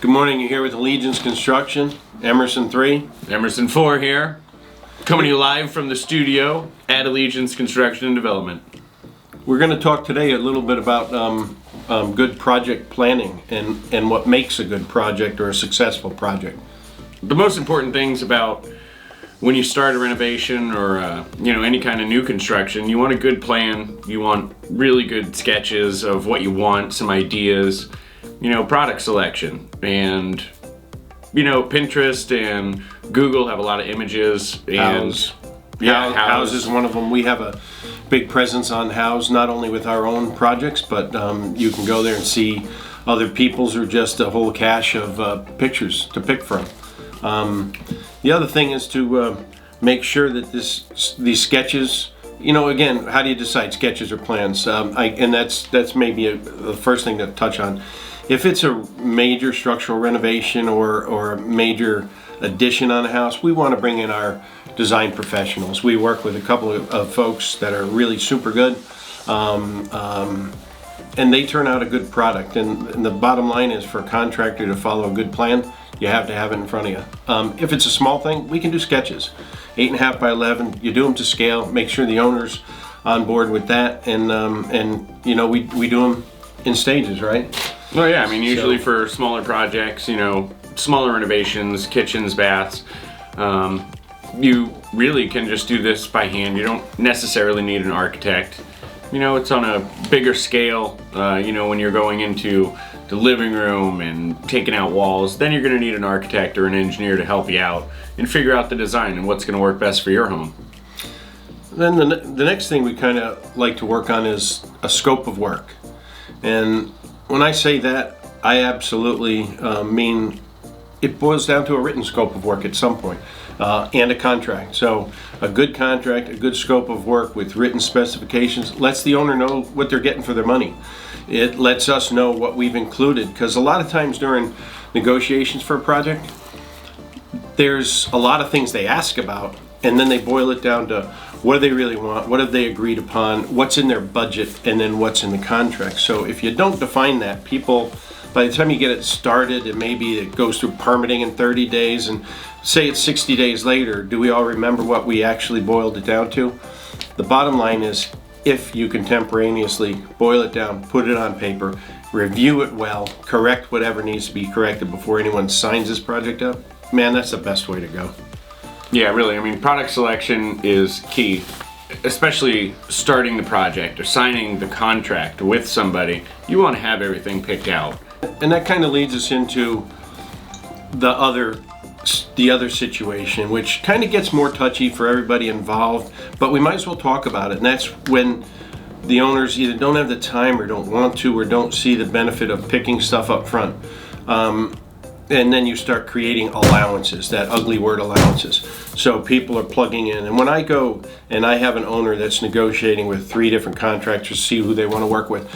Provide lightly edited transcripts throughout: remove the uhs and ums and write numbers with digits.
Good morning, you're here with Allegiance Construction, Emerson 3. Emerson 4 here, coming to you live from the studio at Allegiance Construction and Development. We're going to talk today a little bit about good project planning and what makes a good project or a successful project. The most important things about when you start a renovation or any kind of new construction, you want a good plan, you want really good sketches of what you want, some ideas, product selection, and Pinterest and Google have a lot of images, and House is one of them. We have a big presence on House, not only with our own projects, but you can go there and see other people's or just a whole cache of pictures to pick from. The other thing is to make sure that these sketches, again, how do you decide sketches or plans? And that's maybe the first thing to touch on. If it's a major structural renovation or a major addition on a house, we want to bring in our design professionals. We work with a couple of folks that are really super good, and they turn out a good product. And the bottom line is, for a contractor to follow a good plan, you have to have it in front of you. If it's a small thing, we can do sketches, 8.5 by 11. You do them to scale. Make sure the owner's on board with that, and we do them in stages, right? Oh yeah, usually for smaller projects, smaller renovations, kitchens, baths, you really can just do this by hand. You don't necessarily need an architect. It's on a bigger scale, when you're going into the living room and taking out walls, then you're going to need an architect or an engineer to help you out and figure out the design and what's going to work best for your home. Then the next thing we kind of like to work on is a scope of work. And when I say that, I absolutely mean it boils down to a written scope of work at some point, and a contract. So a good contract, a good scope of work with written specifications lets the owner know what they're getting for their money. It lets us know what we've included, because a lot of times during negotiations for a project, there's a lot of things they ask about, and then they boil it down to what do they really want, what have they agreed upon, what's in their budget, and then what's in the contract. So if you don't define that, people, by the time you get it started, and maybe it goes through permitting in 30 days, and say it's 60 days later, do we all remember what we actually boiled it down to? The bottom line is, if you contemporaneously boil it down, put it on paper, review it well, correct whatever needs to be corrected before anyone signs this project up, man, that's the best way to go. Yeah, really. Product selection is key, especially starting the project or signing the contract with somebody. You want to have everything picked out. And that kind of leads us into the other situation, which kind of gets more touchy for everybody involved, but we might as well talk about it. And that's when the owners either don't have the time or don't want to or don't see the benefit of picking stuff up front. And then you start creating allowances, that ugly word, allowances. So people are plugging in. And when I go and I have an owner that's negotiating with 3 different contractors to see who they want to work with,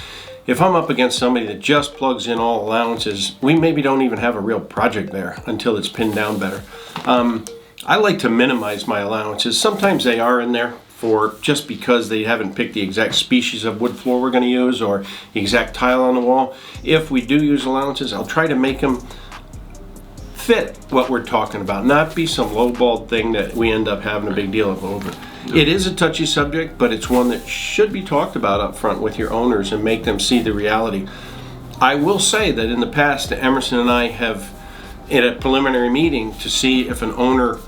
if I'm up against somebody that just plugs in all allowances, we maybe don't even have a real project there until it's pinned down better. I like to minimize my allowances. Sometimes they are in there for just because they haven't picked the exact species of wood floor we're going to use or the exact tile on the wall. If we do use allowances, I'll try to make them fit what we're talking about, not be some lowballed thing that we end up having a big deal over. It is a touchy subject, but it's one that should be talked about up front with your owners and make them see the reality. I will say that in the past, Emerson and I have, in a preliminary meeting to see if an owner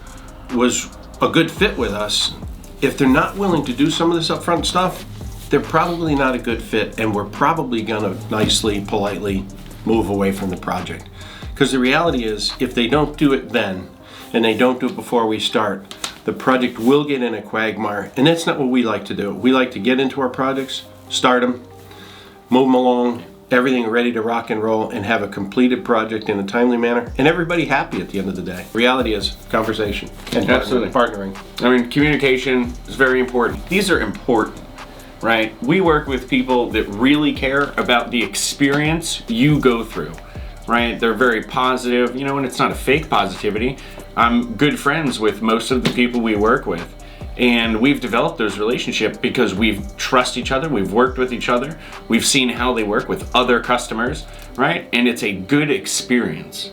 was a good fit with us, if they're not willing to do some of this upfront stuff, they're probably not a good fit, and we're probably gonna nicely, politely move away from the project. Because the reality is, if they don't do it then, and they don't do it before we start, the project will get in a quagmire, and that's not what we like to do. We like to get into our projects, start them, move them along, everything ready to rock and roll, and have a completed project in a timely manner, and everybody happy at the end of the day. Reality is conversation and partnering. Communication is very important. These are important, right? We work with people that really care about the experience you go through. Right? They're very positive, and it's not a fake positivity. I'm good friends with most of the people we work with, and we've developed those relationships because we've trust each other, we've worked with each other, we've seen how they work with other customers, right? And it's a good experience.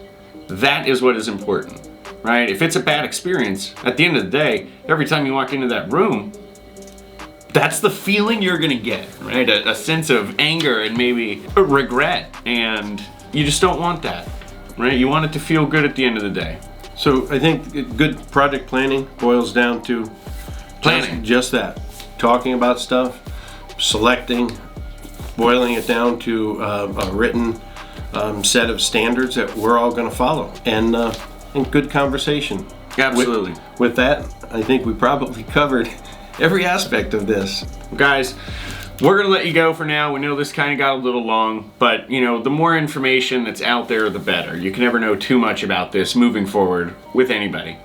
That is what is important, right? If it's a bad experience, at the end of the day, every time you walk into that room, that's the feeling you're gonna get, right? A sense of anger and maybe a regret, and you just don't want that, right? You want it to feel good at the end of the day. So I think good project planning boils down to Planning. just that. Talking about stuff, selecting, boiling it down to a written set of standards that we're all going to follow, and good conversation. Absolutely. With that, I think we probably covered every aspect of this. Guys, we're gonna let you go for now. We know this kind of got a little long, but you know, the more information that's out there, the better. You can never know too much about this moving forward with anybody.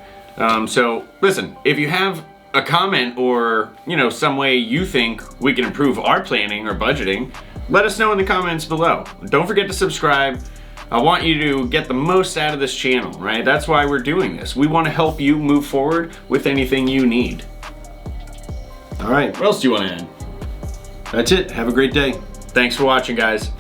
So listen, if you have a comment or, you know, some way you think we can improve our planning or budgeting, let us know in the comments below. Don't forget to subscribe. I want you to get the most out of this channel, right? That's why we're doing this. We want to help you move forward with anything you need. All right, What else do you want to add? that's it. Have a great day. Thanks for watching, guys.